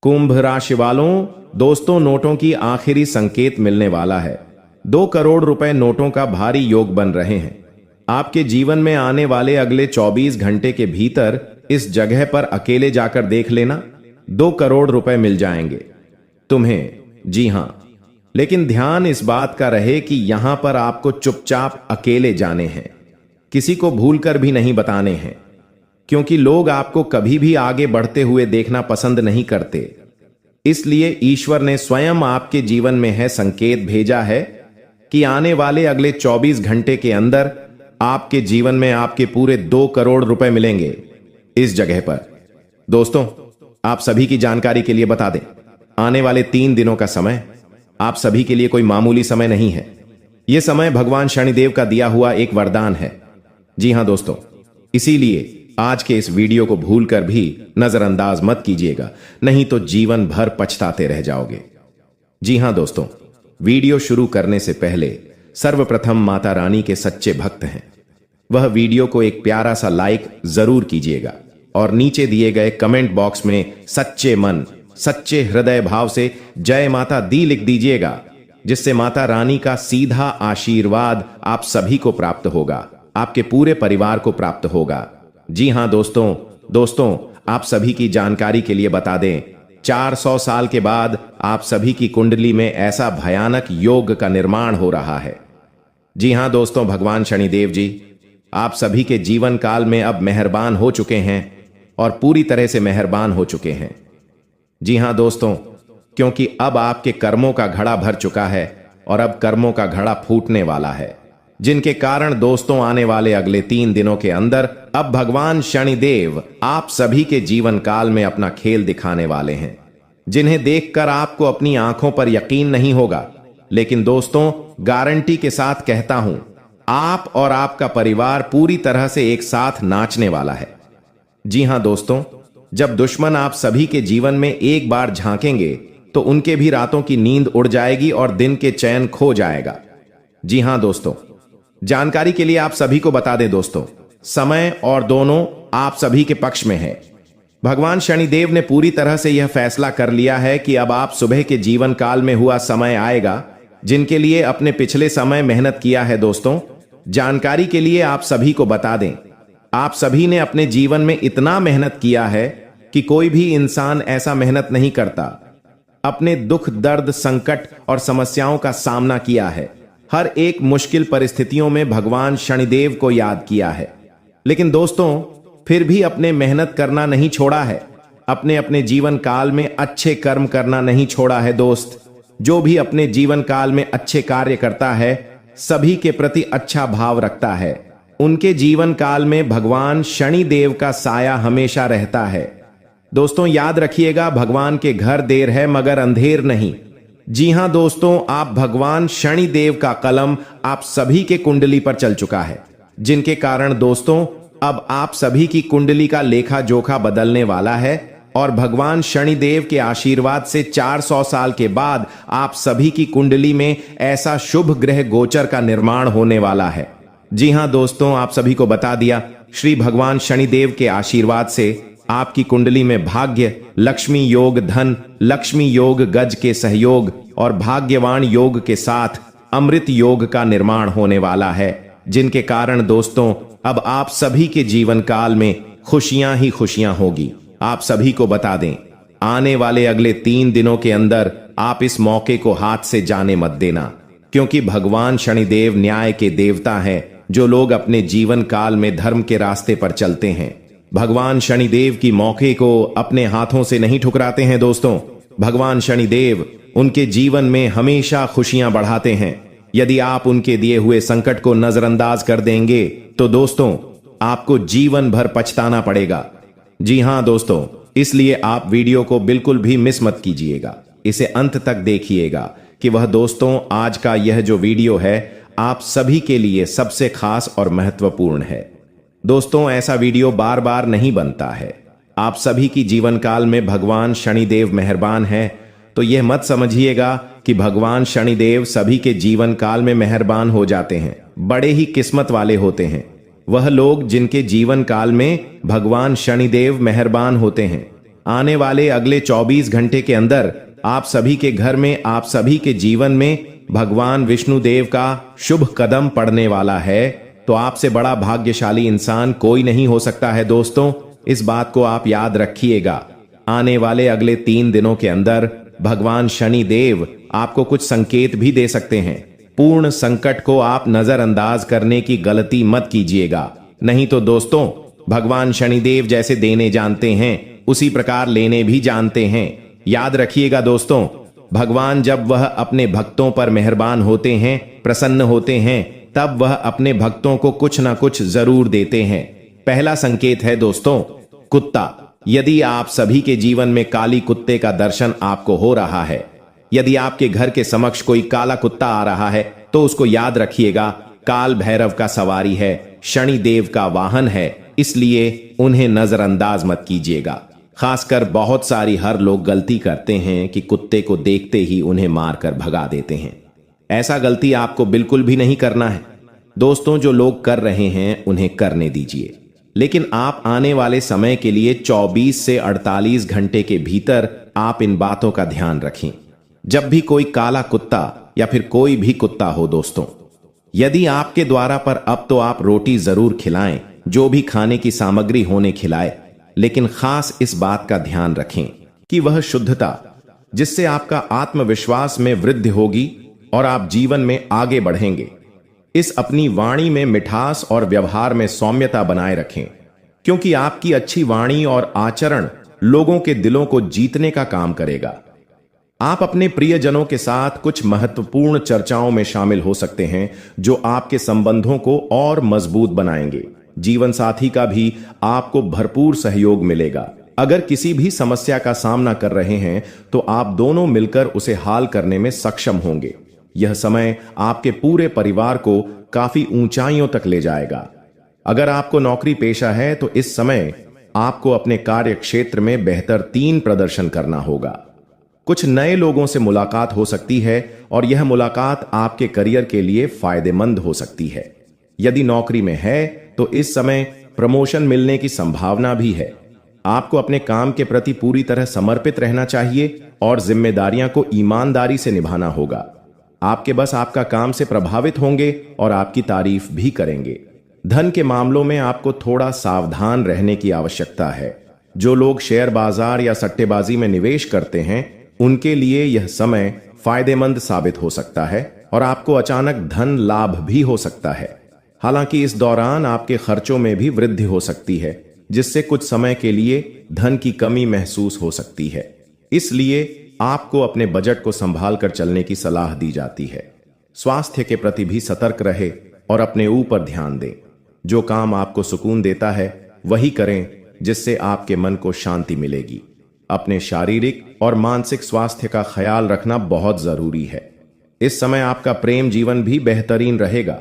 कुंभ राशि वालों, दोस्तों नोटों की आखिरी संकेत मिलने वाला है। 2 करोड़ रुपए नोटों का भारी योग बन रहे हैं। आपके जीवन में आने वाले अगले 24 घंटे के भीतर इस जगह पर अकेले जाकर देख लेना, 2 करोड़ रुपए मिल जाएंगे तुम्हें। जी हां, लेकिन ध्यान इस बात का रहे कि यहां पर आपको चुपचाप अकेले जाने हैं, किसी को भूलकर भी नहीं बताने हैं, क्योंकि लोग आपको कभी भी आगे बढ़ते हुए देखना पसंद नहीं करते। इसलिए ईश्वर ने स्वयं आपके जीवन में है संकेत भेजा है कि आने वाले अगले 24 घंटे के अंदर आपके जीवन में आपके पूरे 2 करोड़ रुपए मिलेंगे इस जगह पर। दोस्तों, आप सभी की जानकारी के लिए बता दें, आने वाले 3 दिनों का समय आप सभी के लिए कोई मामूली समय नहीं है। यह समय भगवान शनिदेव का दिया हुआ एक वरदान है। जी हां दोस्तों, इसीलिए आज के इस वीडियो को भूलकर भी नजरअंदाज मत कीजिएगा, नहीं तो जीवन भर पछताते रह जाओगे। जी हां दोस्तों, वीडियो शुरू करने से पहले सर्वप्रथम माता रानी के सच्चे भक्त हैं, वह वीडियो को एक प्यारा सा लाइक जरूर कीजिएगा और नीचे दिए गए कमेंट बॉक्स में सच्चे मन सच्चे हृदय भाव से जय माता दी लिख दीजिएगा, जिससे माता रानी का सीधा आशीर्वाद आप सभी को प्राप्त होगा, आपके पूरे परिवार को प्राप्त होगा। जी हां दोस्तों, आप सभी की जानकारी के लिए बता दें, 400 साल के बाद आप सभी की कुंडली में ऐसा भयानक योग का निर्माण हो रहा है। जी हां दोस्तों, भगवान शनिदेव जी आप सभी के जीवन काल में अब मेहरबान हो चुके हैं और पूरी तरह से मेहरबान हो चुके हैं। जी हां दोस्तों, क्योंकि अब आपके कर्मों का घड़ा भर चुका है और अब कर्मों का घड़ा फूटने वाला है, जिनके कारण दोस्तों आने वाले अगले 3 दिनों के अंदर अब भगवान शनिदेव आप सभी के जीवन काल में अपना खेल दिखाने वाले हैं, जिन्हें देखकर आपको अपनी आंखों पर यकीन नहीं होगा। लेकिन दोस्तों, गारंटी के साथ कहता हूं, आप और आपका परिवार पूरी तरह से एक साथ नाचने वाला है। जी हां दोस्तों, जब दुश्मन आप सभी के जीवन में एक बार झांकेंगे तो उनके भी रातों की नींद उड़ जाएगी और दिन के चैन खो जाएगा। जी हां दोस्तों, जानकारी के लिए आप सभी को बता दें दोस्तों, समय और दोनों आप सभी के पक्ष में है। भगवान शनिदेव ने पूरी तरह से यह फैसला कर लिया है कि अब आप सुबह के जीवन काल में हुआ समय आएगा, जिनके लिए अपने पिछले समय मेहनत किया है। दोस्तों, जानकारी के लिए आप सभी को बता दें, आप सभी ने अपने जीवन में इतना मेहनत किया है कि कोई भी इंसान ऐसा मेहनत नहीं करता। अपने दुख दर्द संकट और समस्याओं का सामना किया है, हर एक मुश्किल परिस्थितियों में भगवान शनिदेव को याद किया है, लेकिन दोस्तों फिर भी अपने मेहनत करना नहीं छोड़ा है, अपने अपने जीवन काल में अच्छे कर्म करना नहीं छोड़ा है। दोस्त, जो भी अपने जीवन काल में अच्छे कार्य करता है, सभी के प्रति अच्छा भाव रखता है, उनके जीवन काल में भगवान शनिदेव का साया हमेशा रहता है। दोस्तों याद रखिएगा, भगवान के घर देर है मगर अंधेर नहीं। जी हां दोस्तों, आप भगवान शनिदेव का कलम आप सभी के कुंडली पर चल चुका है, जिनके कारण दोस्तों अब आप सभी की कुंडली का लेखा जोखा बदलने वाला है और भगवान शनिदेव के आशीर्वाद से 400 साल के बाद आप सभी की कुंडली में ऐसा शुभ ग्रह गोचर का निर्माण होने वाला है। जी हां दोस्तों, आप सभी को बता दिया, श्री भगवान शनिदेव के आशीर्वाद से आपकी कुंडली में भाग्य, लक्ष्मी योग, धन लक्ष्मी योग, गज के सहयोग और भाग्यवान योग के साथ अमृत योग का निर्माण होने वाला है, जिनके कारण दोस्तों अब आप सभी के जीवन काल में खुशियां ही खुशियां होगी। आप सभी को बता दें, आने वाले अगले 3 दिनों के अंदर आप इस मौके को हाथ से जाने मत देना, क्योंकि भगवान शनिदेव न्याय के देवता हैं। जो लोग अपने जीवन काल में धर्म के रास्ते पर चलते हैं, भगवान शनिदेव की मौके को अपने हाथों से नहीं ठुकराते हैं। दोस्तों, भगवान शनिदेव उनके जीवन में हमेशा खुशियां बढ़ाते हैं। यदि आप उनके दिए हुए संकट को नजरअंदाज कर देंगे तो दोस्तों आपको जीवन भर पछताना पड़ेगा। जी हां दोस्तों, इसलिए आप वीडियो को बिल्कुल भी मिस मत कीजिएगा, इसे अंत तक देखिएगा कि वह दोस्तों आज का यह जो वीडियो है आप सभी के लिए सबसे खास और महत्वपूर्ण है। दोस्तों, ऐसा वीडियो बार बार नहीं बनता है। आप सभी की जीवन काल में भगवान शनिदेव मेहरबान है, तो यह मत समझिएगा कि भगवान शनिदेव सभी के जीवन काल में मेहरबान हो जाते हैं। बड़े ही किस्मत वाले होते हैं वह लोग जिनके जीवन काल में भगवान शनिदेव मेहरबान होते हैं। आने वाले अगले 24 घंटे के अंदर आप सभी के घर में, आप सभी के जीवन में भगवान विष्णुदेव का शुभ कदम पड़ने वाला है। तो आपसे बड़ा भाग्यशाली इंसान कोई नहीं हो सकता है दोस्तों, इस बात को आप याद रखिएगा। आने वाले अगले 3 दिनों के अंदर भगवान शनि देव आपको कुछ संकेत भी दे सकते हैं। पूर्ण संकट को आप नजरअंदाज करने की गलती मत कीजिएगा, नहीं तो दोस्तों भगवान शनिदेव जैसे देने जानते हैं उसी प्रकार लेने भी जानते हैं। याद रखिएगा दोस्तों, भगवान जब वह अपने भक्तों पर मेहरबान होते हैं, प्रसन्न होते हैं, तब वह अपने भक्तों को कुछ ना कुछ जरूर देते हैं। पहला संकेत है दोस्तों कुत्ता। यदि आप सभी के जीवन में काली कुत्ते का दर्शन आपको हो रहा है, यदि आपके घर के समक्ष कोई काला कुत्ता आ रहा है, तो उसको याद रखिएगा काल भैरव का सवारी है, शनि देव का वाहन है, इसलिए उन्हें नजरअंदाज मत कीजिएगा। खासकर बहुत सारी हर लोग गलती करते हैं कि कुत्ते को देखते ही उन्हें मारकर भगा देते हैं। ऐसा गलती आपको बिल्कुल भी नहीं करना है दोस्तों। जो लोग कर रहे हैं उन्हें करने दीजिए, लेकिन आप आने वाले समय के लिए 24 से 48 घंटे के भीतर आप इन बातों का ध्यान रखें। जब भी कोई काला कुत्ता या फिर कोई भी कुत्ता हो दोस्तों, यदि आपके द्वारा पर अब तो आप रोटी जरूर खिलाएं, जो भी खाने की सामग्री होने खिलाए, लेकिन खास इस बात का ध्यान रखें कि वह शुद्धता, जिससे आपका आत्मविश्वास में वृद्धि होगी और आप जीवन में आगे बढ़ेंगे। इस अपनी वाणी में मिठास और व्यवहार में सौम्यता बनाए रखें, क्योंकि आपकी अच्छी वाणी और आचरण लोगों के दिलों को जीतने का काम करेगा। आप अपने प्रियजनों के साथ कुछ महत्वपूर्ण चर्चाओं में शामिल हो सकते हैं, जो आपके संबंधों को और मजबूत बनाएंगे। जीवन साथी का भी आपको भरपूर सहयोग मिलेगा। अगर किसी भी समस्या का सामना कर रहे हैं, तो आप दोनों मिलकर उसे हाल करने में सक्षम होंगे। यह समय आपके पूरे परिवार को काफी ऊंचाइयों तक ले जाएगा। अगर आपको नौकरी पेशा है, तो इस समय आपको अपने कार्य क्षेत्र में बेहतरीन प्रदर्शन करना होगा। कुछ नए लोगों से मुलाकात हो सकती है और यह मुलाकात आपके करियर के लिए फायदेमंद हो सकती है। यदि नौकरी में है, तो इस समय प्रमोशन मिलने की संभावना भी है। आपको अपने काम के प्रति पूरी तरह समर्पित रहना चाहिए और जिम्मेदारियां को ईमानदारी से निभाना होगा। आपके बस आपका काम से प्रभावित होंगे और आपकी तारीफ भी करेंगे। धन के मामलों में आपको थोड़ा सावधान रहने की आवश्यकता है। जो लोग शेयर बाजार या सट्टेबाजी में निवेश करते हैं, उनके लिए यह समय फायदेमंद साबित हो सकता है और आपको अचानक धन लाभ भी हो सकता है। हालांकि इस दौरान आपके खर्चों में भी वृद्धि हो सकती है, जिससे कुछ समय के लिए धन की कमी महसूस हो सकती है। इसलिए आपको अपने बजट को संभाल कर चलने की सलाह दी जाती है। स्वास्थ्य के प्रति भी सतर्क रहे और अपने ऊपर ध्यान दें। जो काम आपको सुकून देता है वही करें, जिससे आपके मन को शांति मिलेगी। अपने शारीरिक और मानसिक स्वास्थ्य का ख्याल रखना बहुत जरूरी है। इस समय आपका प्रेम जीवन भी बेहतरीन रहेगा।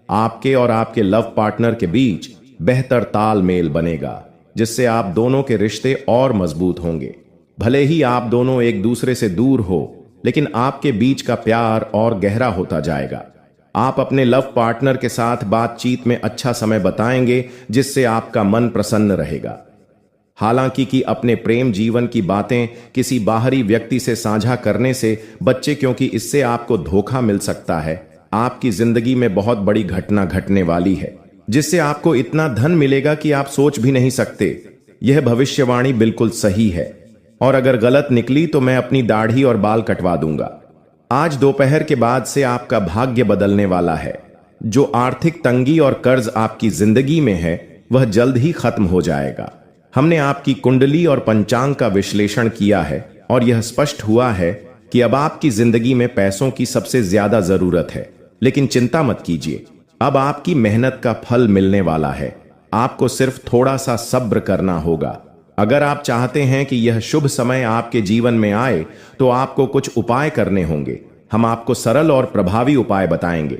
आपके और आपके लव पार्टनर के बीच बेहतर तालमेल बनेगा, जिससे आप दोनों के रिश्ते और मजबूत होंगे। भले ही आप दोनों एक दूसरे से दूर हो, लेकिन आपके बीच का प्यार और गहरा होता जाएगा। आप अपने लव पार्टनर के साथ बातचीत में अच्छा समय बताएंगे, जिससे आपका मन प्रसन्न रहेगा। हालांकि कि अपने प्रेम जीवन की बातें किसी बाहरी व्यक्ति से साझा करने से बच्चे, क्योंकि इससे आपको धोखा मिल सकता है। आपकी जिंदगी में बहुत बड़ी घटना घटने वाली है, जिससे आपको इतना धन मिलेगा कि आप सोच भी नहीं सकते। यह भविष्यवाणी बिल्कुल सही है, और अगर गलत निकली तो मैं अपनी दाढ़ी और बाल कटवा दूंगा। आज दोपहर के बाद से आपका भाग्य बदलने वाला है। जो आर्थिक तंगी और कर्ज आपकी जिंदगी में है, वह जल्द ही खत्म हो जाएगा। हमने आपकी कुंडली और पंचांग का विश्लेषण किया है और यह स्पष्ट हुआ है कि अब आपकी जिंदगी में पैसों की सबसे ज्यादा जरूरत है। लेकिन चिंता मत कीजिए, अब आपकी मेहनत का फल मिलने वाला है। आपको सिर्फ थोड़ा सा सब्र करना होगा। अगर आप चाहते हैं कि यह शुभ समय आपके जीवन में आए, तो आपको कुछ उपाय करने होंगे। हम आपको सरल और प्रभावी उपाय बताएंगे,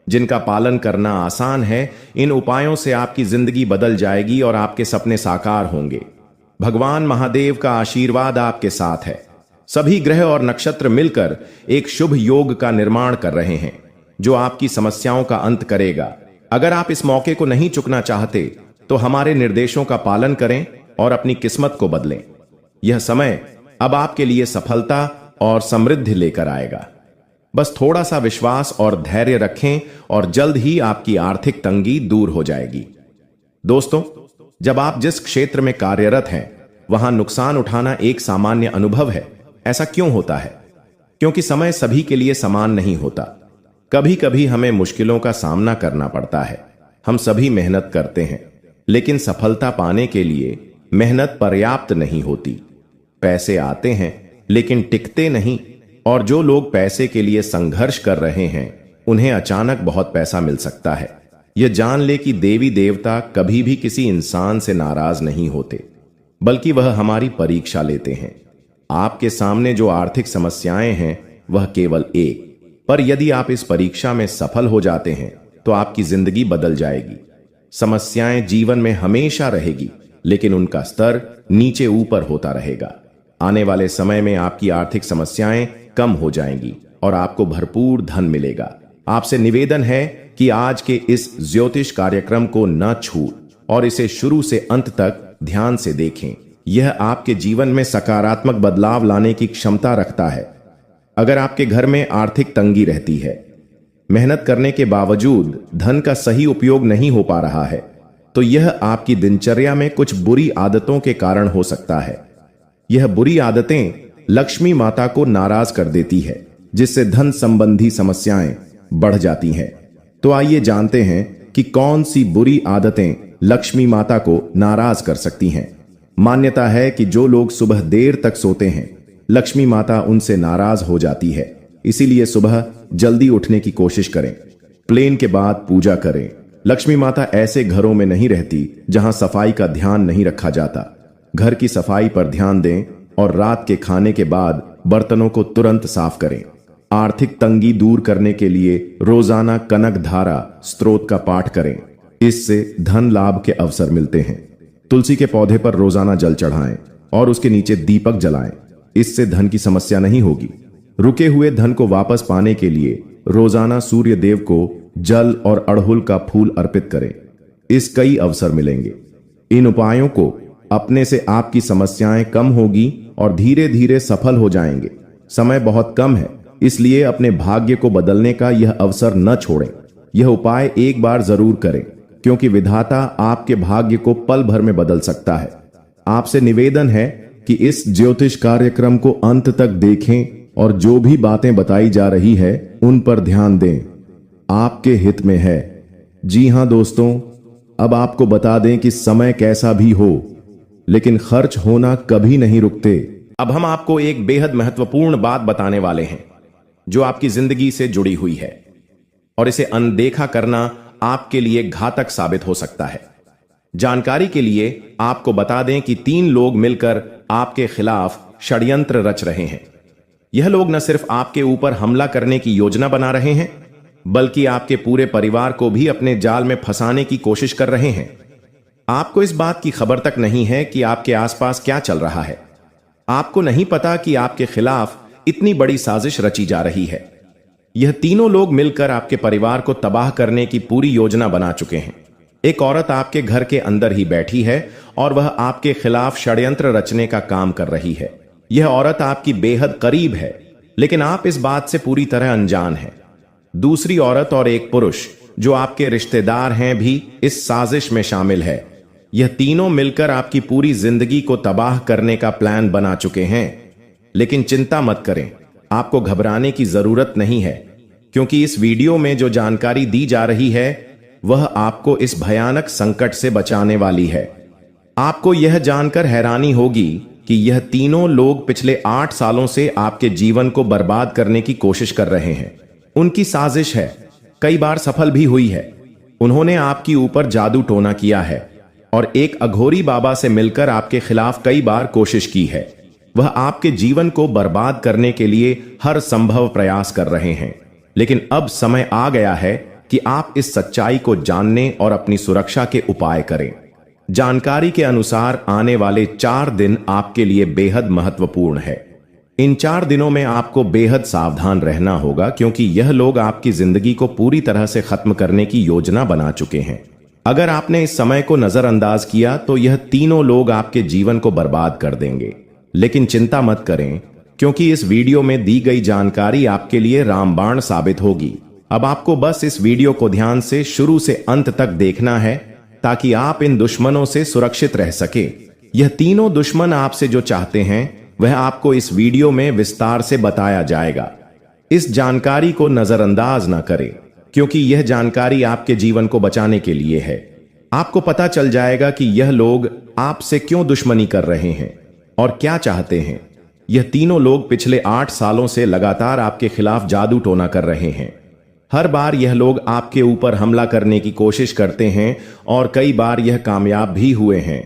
जिनका पालन करना आसान है। इन उपायों से आपकी जिंदगी बदल जाएगी और आपके सपने साकार होंगे। भगवान महादेव का आशीर्वाद आपके साथ है। सभी ग्रह और नक्षत्र मिलकर एक शुभ योग का निर्माण कर रहे हैं, जो आपकी समस्याओं का अंत करेगा। अगर आप इस मौके को नहीं चुकना चाहते, तो हमारे निर्देशों का पालन करें और अपनी किस्मत को बदलें। यह समय अब आपके लिए सफलता और समृद्धि लेकर आएगा। बस थोड़ा सा विश्वास और धैर्य रखें और जल्द ही आपकी आर्थिक तंगी दूर हो जाएगी। दोस्तों, जब आप जिस क्षेत्र में कार्यरत हैं वहां नुकसान उठाना एक सामान्य अनुभव है। ऐसा क्यों होता है? क्योंकि समय सभी के लिए समान नहीं होता। कभी कभी हमें मुश्किलों का सामना करना पड़ता है। हम सभी मेहनत करते हैं, लेकिन सफलता पाने के लिए मेहनत पर्याप्त नहीं होती। पैसे आते हैं लेकिन टिकते नहीं, और जो लोग पैसे के लिए संघर्ष कर रहे हैं उन्हें अचानक बहुत पैसा मिल सकता है। यह जान ले कि देवी देवता कभी भी किसी इंसान से नाराज नहीं होते, बल्कि वह हमारी परीक्षा लेते हैं। आपके सामने जो आर्थिक समस्याएं हैं वह केवल एक, पर यदि आप इस परीक्षा में सफल हो जाते हैं तो आपकी जिंदगी बदल जाएगी। समस्याएं जीवन में हमेशा रहेगी, लेकिन उनका स्तर नीचे ऊपर होता रहेगा। आने वाले समय में आपकी आर्थिक समस्याएं कम हो जाएंगी और आपको भरपूर धन मिलेगा। आपसे निवेदन है कि आज के इस ज्योतिष कार्यक्रम को न छूट और इसे शुरू से अंत तक ध्यान से देखें। यह आपके जीवन में सकारात्मक बदलाव लाने की क्षमता रखता है। अगर आपके घर में आर्थिक तंगी रहती है, मेहनत करने के बावजूद धन का सही उपयोग नहीं हो पा रहा है, तो यह आपकी दिनचर्या में कुछ बुरी आदतों के कारण हो सकता है। यह बुरी आदतें लक्ष्मी माता को नाराज कर देती है, जिससे धन संबंधी समस्याएं बढ़ जाती हैं। तो आइए जानते हैं कि कौन सी बुरी आदतें लक्ष्मी माता को नाराज कर सकती हैं। मान्यता है कि जो लोग सुबह देर तक सोते हैं, लक्ष्मी माता उनसे नाराज हो जाती है। इसीलिए सुबह जल्दी उठने की कोशिश करें। प्लेन के बाद पूजा करें। लक्ष्मी माता ऐसे घरों में नहीं रहती जहां सफाई का ध्यान नहीं रखा जाता। घर की सफाई पर ध्यान दें और रात के खाने के बाद बर्तनों को तुरंत साफ करें। आर्थिक तंगी दूर करने के लिए रोजाना कनक धारा स्तोत्र का पाठ करें। इससे धन लाभ के अवसर मिलते हैं। तुलसी के पौधे पर रोजाना जल चढ़ाएं और उसके नीचे दीपक जलाएं। इससे धन की समस्या नहीं होगी। रुके हुए धन को वापस पाने के लिए रोजाना सूर्य देव को जल और अड़हुल का फूल अर्पित करें। इस कई अवसर मिलेंगे। इन उपायों को अपने से आपकी समस्याएं कम होगी और धीरे धीरे सफल हो जाएंगे। समय बहुत कम है, इसलिए अपने भाग्य को बदलने का यह अवसर न छोड़ें। यह उपाय एक बार जरूर करें, क्योंकि विधाता आपके भाग्य को पल भर में बदल सकता है। आपसे निवेदन है कि इस ज्योतिष कार्यक्रम को अंत तक देखें और जो भी बातें बताई जा रही है उन पर ध्यान दें। आपके हित में है। जी हां दोस्तों, अब आपको बता दें कि समय कैसा भी हो, लेकिन खर्च होना कभी नहीं रुकते। अब हम आपको एक बेहद महत्वपूर्ण बात बताने वाले हैं जो आपकी जिंदगी से जुड़ी हुई है, और इसे अनदेखा करना आपके लिए घातक साबित हो सकता है। जानकारी के लिए आपको बता दें कि 3 लोग मिलकर आपके खिलाफ षड्यंत्र रच रहे हैं। यह लोग न सिर्फ आपके ऊपर हमला करने की योजना बना रहे हैं, बल्कि आपके पूरे परिवार को भी अपने जाल में फंसाने की कोशिश कर रहे हैं। आपको इस बात की खबर तक नहीं है कि आपके आसपास क्या चल रहा है। आपको नहीं पता कि आपके खिलाफ इतनी बड़ी साजिश रची जा रही है। यह तीनों लोग मिलकर आपके परिवार को तबाह करने की पूरी योजना बना चुके हैं। एक औरत आपके घर के अंदर ही बैठी है और वह आपके खिलाफ षड्यंत्र रचने का काम कर रही है। यह औरत आपकी बेहद करीब है, लेकिन आप इस बात से पूरी तरह अनजान हैं। दूसरी औरत और एक पुरुष जो आपके रिश्तेदार हैं भी इस साजिश में शामिल है। यह तीनों मिलकर आपकी पूरी जिंदगी को तबाह करने का प्लान बना चुके हैं। लेकिन चिंता मत करें, आपको घबराने की जरूरत नहीं है, क्योंकि इस वीडियो में जो जानकारी दी जा रही है वह आपको इस भयानक संकट से बचाने वाली है। आपको यह जानकर हैरानी होगी कि यह तीनों लोग पिछले 8 सालों से आपके जीवन को बर्बाद करने की कोशिश कर रहे हैं। उनकी साजिश है, कई बार सफल भी हुई है। उन्होंने आपके ऊपर जादू टोना किया है और एक अघोरी बाबा से मिलकर आपके खिलाफ कई बार कोशिश की है। वह आपके जीवन को बर्बाद करने के लिए हर संभव प्रयास कर रहे हैं। लेकिन अब समय आ गया है कि आप इस सच्चाई को जानने और अपनी सुरक्षा के उपाय करें। जानकारी के अनुसार आने वाले 4 दिन आपके लिए बेहद महत्वपूर्ण है। इन 4 दिनों में आपको बेहद सावधान रहना होगा, क्योंकि यह लोग आपकी जिंदगी को पूरी तरह से खत्म करने की योजना बना चुके हैं। अगर आपने इस समय को नजरअंदाज किया तो यह तीनों लोग आपके जीवन को बर्बाद कर देंगे। लेकिन चिंता मत करें, क्योंकि इस वीडियो में दी गई जानकारी आपके लिए रामबाण साबित होगी। अब आपको बस इस वीडियो को ध्यान से शुरू से अंत तक देखना है, ताकि आप इन दुश्मनों से सुरक्षित रह सके। यह तीनों दुश्मन आपसे जो चाहते हैं वह आपको इस वीडियो में विस्तार से बताया जाएगा। इस जानकारी को नजरअंदाज ना करें, क्योंकि यह जानकारी आपके जीवन को बचाने के लिए है। आपको पता चल जाएगा कि यह लोग आपसे क्यों दुश्मनी कर रहे हैं और क्या चाहते हैं। यह तीनों लोग पिछले 8 सालों से लगातार आपके खिलाफ जादू टोना कर रहे हैं। हर बार यह लोग आपके ऊपर हमला करने की कोशिश करते हैं और कई बार यह कामयाब भी हुए हैं।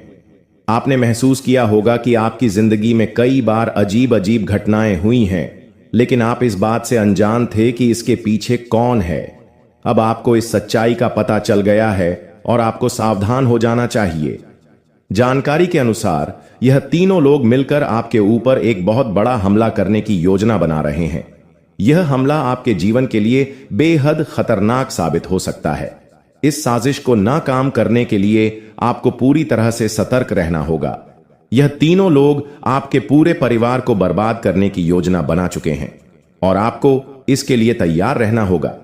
आपने महसूस किया होगा कि आपकी जिंदगी में कई बार अजीब अजीब घटनाएं हुई हैं, लेकिन आप इस बात से अनजान थे कि इसके पीछे कौन है। अब आपको इस सच्चाई का पता चल गया है और आपको सावधान हो जाना चाहिए। जानकारी के अनुसार यह तीनों लोग मिलकर आपके ऊपर एक बहुत बड़ा हमला करने की योजना बना रहे हैं। यह हमला आपके जीवन के लिए बेहद खतरनाक साबित हो सकता है। इस साजिश को नाकाम करने के लिए आपको पूरी तरह से सतर्क रहना होगा। यह तीनों लोग आपके पूरे परिवार को बर्बाद करने की योजना बना चुके हैं और आपको इसके लिए तैयार रहना होगा।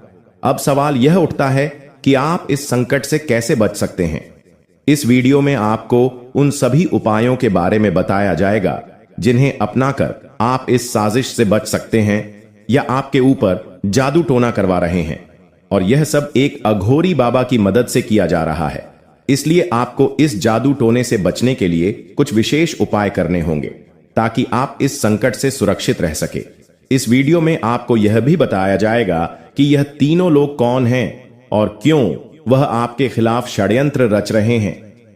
अब सवाल यह उठता है कि आप इस संकट से कैसे बच सकते हैं। इस वीडियो में आपको उन सभी उपायों के बारे में बताया जाएगा जिन्हें अपनाकर आप इस साजिश से बच सकते हैं या आपके ऊपर जादू टोना करवा रहे हैं। और यह सब एक अघोरी बाबा की मदद से किया जा रहा है। इसलिए आपको इस जादू टोने से बचने के लिए कुछ विशेष उपाय करने होंगे, ताकि आप इस संकट से सुरक्षित रह सके। इस वीडियो में आपको यह भी बताया जाएगा कि यह तीनों लोग कौन हैं और क्यों वह आपके खिलाफ षड्यंत्र रच रहे हैं।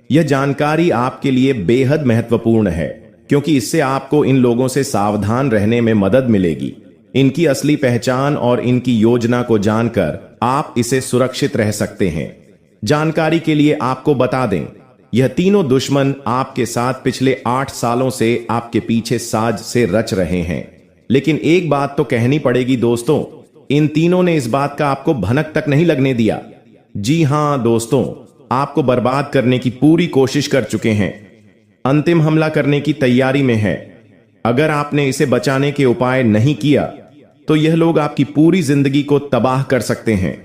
यह जानकारी आपके लिए बेहद महत्वपूर्ण है, क्योंकि इससे आपको इन लोगों से सावधान रहने में मदद मिलेगी। इनकी असली पहचान और इनकी योजना को जानकर आप इसे सुरक्षित रह सकते हैं। जानकारी के लिए आपको बता दें, यह तीनों दुश्मन आपके साथ पिछले 8 सालों से आपके पीछे साज से रच रहे हैं। लेकिन एक बात तो कहनी पड़ेगी दोस्तों, इन तीनों ने इस बात का आपको भनक तक नहीं लगने दिया। जी हां दोस्तों, आपको बर्बाद करने की पूरी कोशिश कर चुके हैं, अंतिम हमला करने की तैयारी में है। अगर आपने इसे बचाने के उपाय नहीं किया तो यह लोग आपकी पूरी जिंदगी को तबाह कर सकते हैं।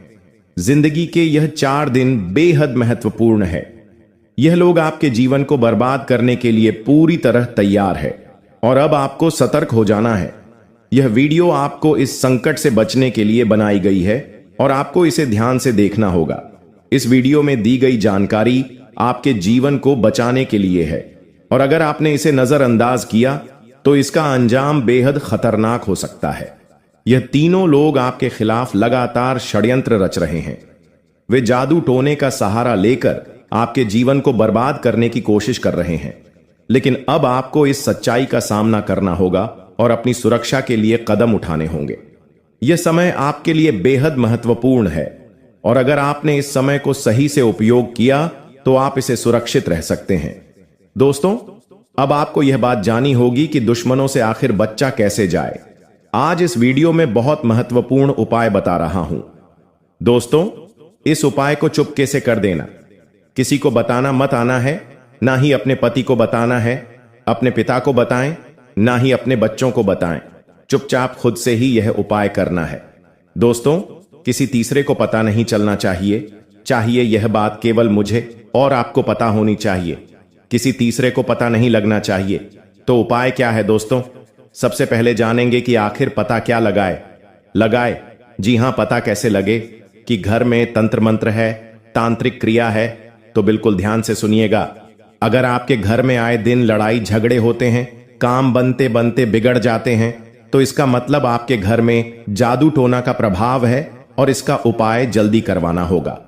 जिंदगी के यह 4 दिन बेहद महत्वपूर्ण है। यह लोग आपके जीवन को बर्बाद करने के लिए पूरी तरह तैयार है और अब आपको सतर्क हो जाना है। यह वीडियो आपको इस संकट से बचने के लिए बनाई गई है और आपको इसे ध्यान से देखना होगा। इस वीडियो में दी गई जानकारी आपके जीवन को बचाने के लिए है और अगर आपने इसे नजरअंदाज किया तो इसका अंजाम बेहद खतरनाक हो सकता है। यह तीनों लोग आपके खिलाफ लगातार षड्यंत्र रच रहे हैं। वे जादू टोने का सहारा लेकर आपके जीवन को बर्बाद करने की कोशिश कर रहे हैं। लेकिन अब आपको इस सच्चाई का सामना करना होगा और अपनी सुरक्षा के लिए कदम उठाने होंगे। यह समय आपके लिए बेहद महत्वपूर्ण है और अगर आपने इस समय को सही से उपयोग किया तो आप इसे सुरक्षित रह सकते हैं। दोस्तों, अब आपको यह बात जानी होगी कि दुश्मनों से आखिर बच्चा कैसे जाए। आज इस वीडियो में बहुत महत्वपूर्ण उपाय बता रहा हूं। दोस्तों, इस उपाय को चुपके से कर देना। किसी को बताना मत आना है, ना ही अपने पति को बताना है, अपने पिता को बताएं, ना ही अपने बच्चों को बताएं। चुपचाप खुद से ही यह उपाय करना है। दोस्तों, किसी तीसरे को पता नहीं चलना चाहिए यह बात केवल मुझे और आपको पता होनी चाहिए। किसी तीसरे को पता नहीं लगना चाहिए। तो उपाय क्या है दोस्तों? सबसे पहले जानेंगे कि आखिर पता क्या लगाए। जी हां, पता कैसे लगे कि घर में तंत्र मंत्र है, तांत्रिक क्रिया है। तो बिल्कुल ध्यान से सुनिएगा। अगर आपके घर में आए दिन लड़ाई झगड़े होते हैं, काम बनते बनते बिगड़ जाते हैं, तो इसका मतलब आपके घर में जादू टोना का प्रभाव है और इसका उपाय जल्दी करवाना होगा।